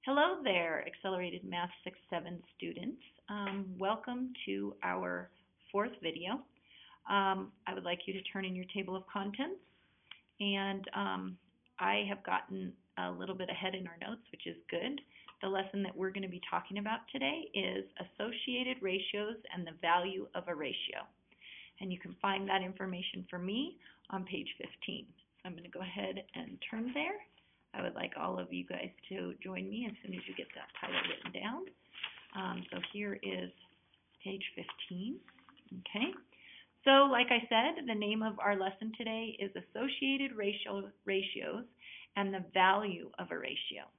Hello there, Accelerated Math 6-7 students. Welcome to our fourth video. I would like you to turn in your table of contents, and I have gotten a little bit ahead in our notes, which is good. The lesson that we're going to be talking about today is associated ratios and the value of a ratio. And you can find that information for me on page 15. So I'm going to go ahead and turn there. I would like all of you guys to join me as soon as you get that title written down. So here is page 15. Okay. So like I said, the name of our lesson today is Associated Ratios and the Value of a Ratio.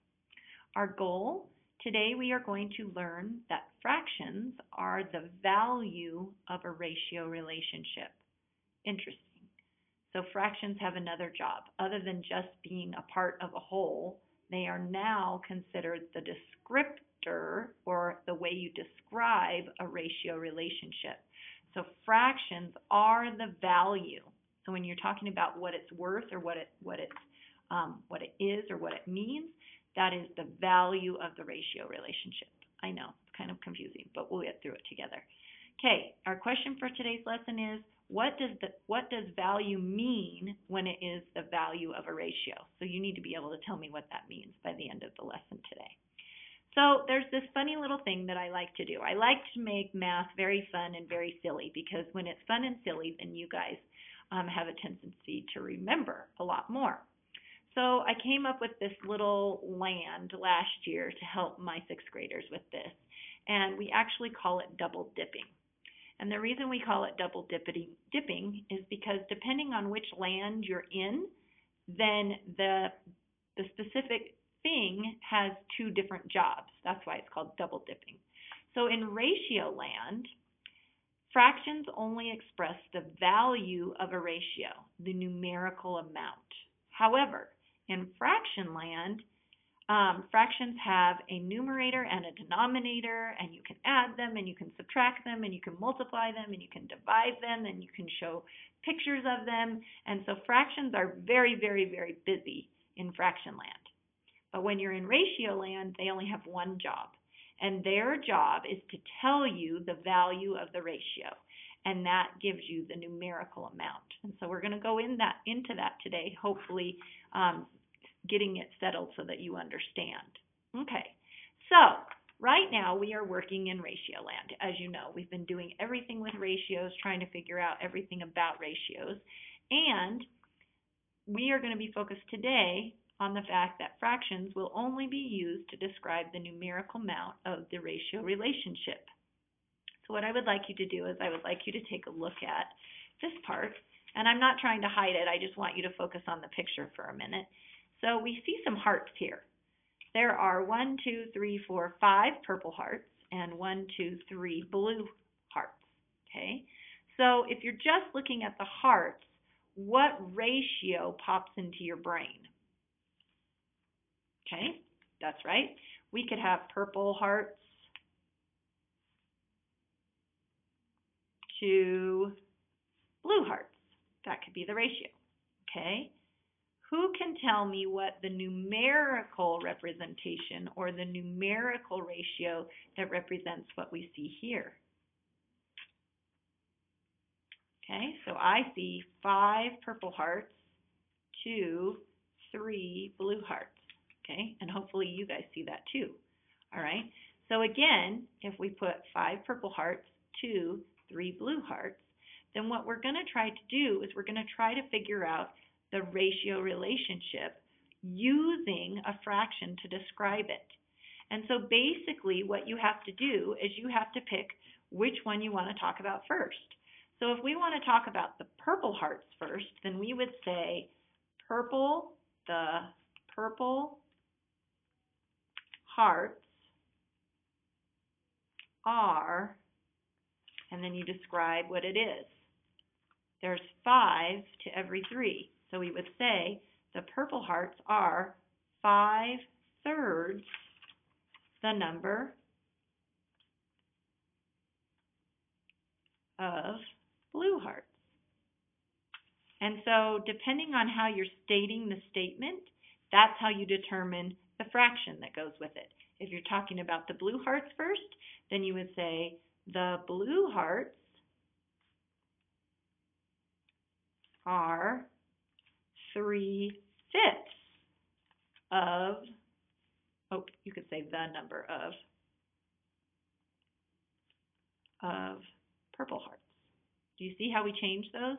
Our goal today, we are going to learn that fractions are the value of a ratio relationship. Interesting. So fractions have another job. Other than just being a part of a whole, they are now considered the descriptor, or the way you describe a ratio relationship. So fractions are the value. So when you're talking about what it's worth, or what it is or what it means, that is the value of the ratio relationship. I know, it's kind of confusing, but we'll get through it together. Okay, our question for today's lesson is, what does value mean when it is the value of a ratio? So you need to be able to tell me what that means by the end of the lesson today. So there's this funny little thing that I like to do. I like to make math very fun and very silly, because when it's fun and silly, then you guys have a tendency to remember a lot more. So I came up with this little land last year to help my sixth graders with this, and we actually call it double dipping. And the reason we call it double dipping is because depending on which land you're in, then the specific thing has two different jobs. That's why it's called double dipping. So in ratio land, fractions only express the value of a ratio, the numerical amount. However, in fraction land, fractions have a numerator and a denominator, and you can add them, and you can subtract them, and you can multiply them, and you can divide them, and you can show pictures of them. And so fractions are very, very, very busy in fraction land. But when you're in ratio land, they only have one job, and their job is to tell you the value of the ratio, and that gives you the numerical amount. And so we're going to go into that today, hopefully getting it settled so that you understand. Okay, so right now we are working in ratio land. As you know, we've been doing everything with ratios, trying to figure out everything about ratios, and we are going to be focused today on the fact that fractions will only be used to describe the numerical amount of the ratio relationship. So what I would like you to do is I would like you to take a look at this part, and I'm not trying to hide it, I just want you to focus on the picture for a minute. So we see some hearts here. There are 1, 2, 3, 4, 5 purple hearts and 1, 2, 3 blue hearts. Okay? So if you're just looking at the hearts, what ratio pops into your brain? Okay, that's right. We could have purple hearts to blue hearts. That could be the ratio. Okay? Who can tell me what the numerical representation, or the numerical ratio that represents what we see here? Okay, so I see 5 purple hearts to 3 blue hearts. Okay, and hopefully you guys see that too. All right, so again, if we put 5 purple hearts to 3 blue hearts, then what we're going to try to do is we're going to try to figure out the ratio relationship using a fraction to describe it. And so basically what you have to do is you have to pick which one you want to talk about first. So if we want to talk about the purple hearts first, then we would say the purple hearts are, and then you describe what it is. There's 5 to every 3. So we would say the purple hearts are 5/3 the number of blue hearts. And so depending on how you're stating the statement, That's how you determine the fraction that goes with it. If you're talking about the blue hearts first, then you would say the blue hearts are 3/5 of, you could say the number of purple hearts. Do you see how we change those?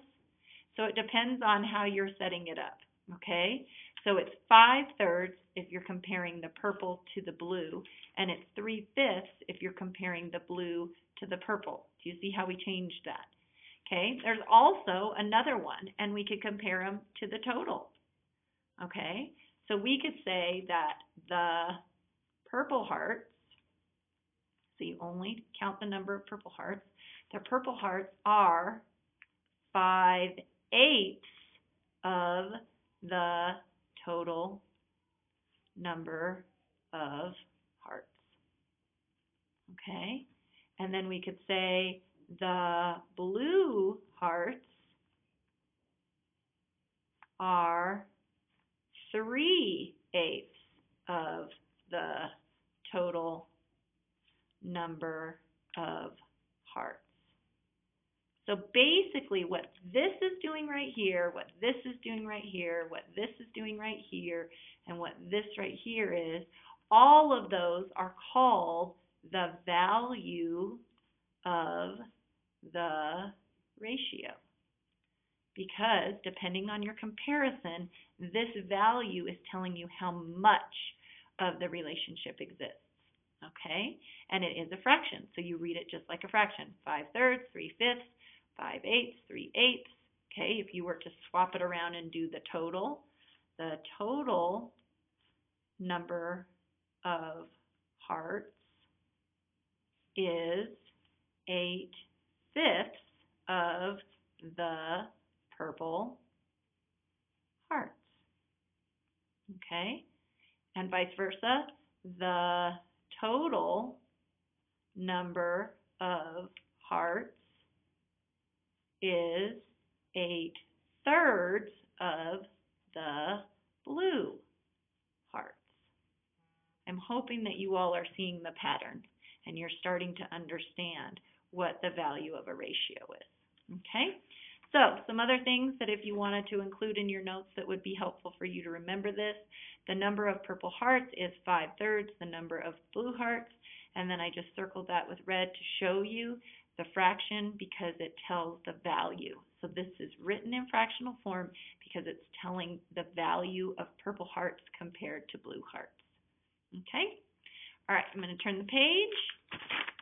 So it depends on how you're setting it up, okay? So it's 5/3 if you're comparing the purple to the blue, and it's 3/5 if you're comparing the blue to the purple. Do you see how we changed that? Okay, there's also another one, and we could compare them to the total, okay? So we could say that the purple hearts, so you only count the number of purple hearts, the purple hearts are 5/8 of the total number of hearts. Okay? And then we could say the blue hearts are 3/8 of the total number of hearts. So basically what this is doing right here, what this is doing right here, what this is doing right here, and what this right here is, all of those are called the value of the ratio. Because depending on your comparison, this value is telling you how much of the relationship exists. Okay? And it is a fraction, so you read it just like a fraction. 5/3, 3/5, 5/8, 3/8. Okay, if you were to swap it around and do the total number of hearts is 8/5 of the purple hearts. Okay, and vice versa, the total number of hearts is 8/3 of the blue hearts. I'm hoping that you all are seeing the pattern and you're starting to understand what the value of a ratio is. Okay? So, some other things that if you wanted to include in your notes that would be helpful for you to remember this, the number of purple hearts is 5/3 the number of blue hearts, and then I just circled that with red to show you the fraction because it tells the value. So this is written in fractional form because it's telling the value of purple hearts compared to blue hearts. Okay? All right, I'm going to turn the page,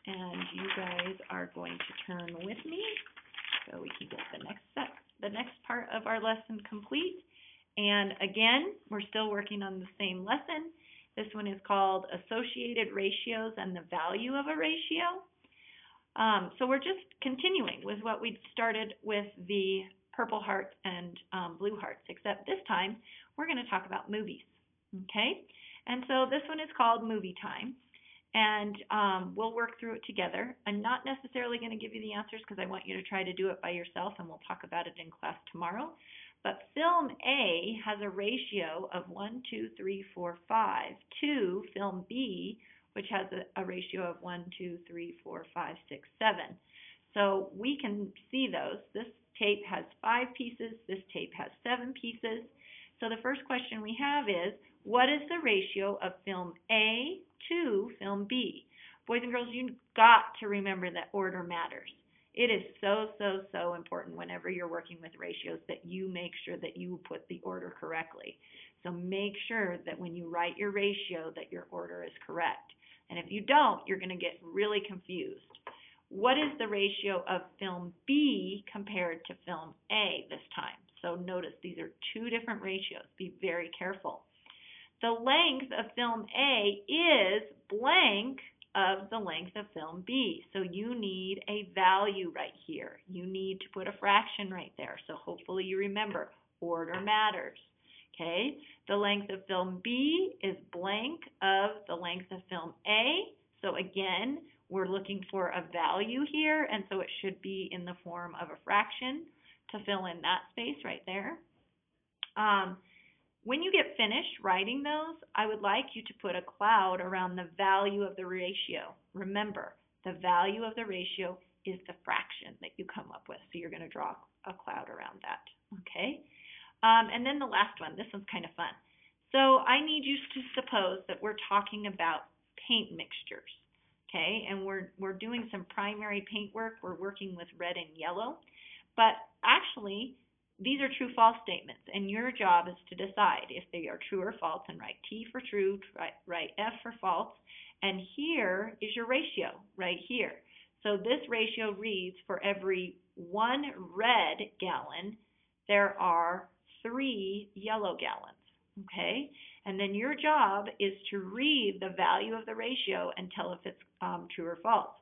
and you guys are going to turn with me so we can get the next part of our lesson complete. And again, we're still working on the same lesson. This one is called Associated Ratios and the Value of a Ratio. So we're just continuing with what we started with the purple hearts and blue hearts, except this time we're going to talk about movies. Okay? And so this one is called Movie Time. And we'll work through it together. I'm not necessarily going to give you the answers because I want you to try to do it by yourself, and we'll talk about it in class tomorrow. But film A has a ratio of 1, 2, 3, 4, 5 to film B, which has a ratio of 1, 2, 3, 4, 5, 6, 7. So we can see those. This tape has 5 pieces. This tape has 7 pieces. So the first question we have is, what is the ratio of film A to film B? Boys and girls, you've got to remember that order matters. It is so important whenever you're working with ratios that you make sure that you put the order correctly. So make sure that when you write your ratio that your order is correct. And if you don't, you're going to get really confused. What is the ratio of film B compared to film A this time? So notice these are 2 different ratios. Be very careful. The length of film A is blank of the length of film B. So you need a value right here. You need to put a fraction right there. So hopefully you remember, order matters. Okay? The length of film B is blank of the length of film A. So again, we're looking for a value here, and so it should be in the form of a fraction to fill in that space right there. When you get finished writing those, I would like you to put a cloud around the value of the ratio. Remember, the value of the ratio is the fraction that you come up with. So you're going to draw a cloud around that. Okay? And then the last one. This one's kind of fun. So I need you to suppose that we're talking about paint mixtures. Okay? And we're doing some primary paint work. We're working with red and yellow. But actually, these are true-false statements, and your job is to decide if they are true or false, and write T for true, write F for false, and here is your ratio, right here. So this ratio reads, for every 1 red gallon, there are 3 yellow gallons, okay? And then your job is to read the value of the ratio and tell if it's true or false.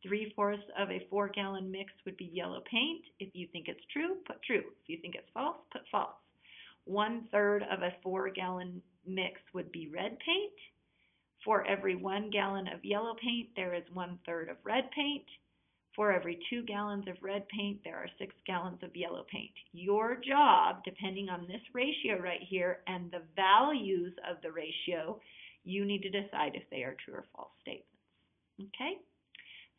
3/4 of a 4-gallon mix would be yellow paint. If you think it's true, put true. If you think it's false, put false. 1/3 of a 4-gallon mix would be red paint. For every 1 gallon of yellow paint, there is 1/3 of red paint. For every 2 gallons of red paint, there are 6 gallons of yellow paint. Your job, depending on this ratio right here and the values of the ratio, you need to decide if they are true or false statements. Okay?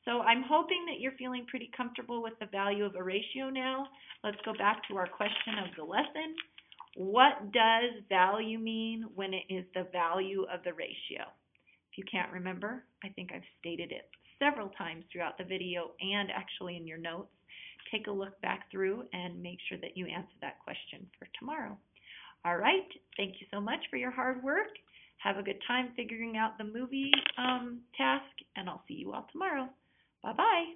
So I'm hoping that you're feeling pretty comfortable with the value of a ratio now. Let's go back to our question of the lesson. What does value mean when it is the value of the ratio? If you can't remember, I think I've stated it several times throughout the video and actually in your notes. Take a look back through and make sure that you answer that question for tomorrow. All right, thank you so much for your hard work. Have a good time figuring out the movie task, and I'll see you all tomorrow. Bye-bye.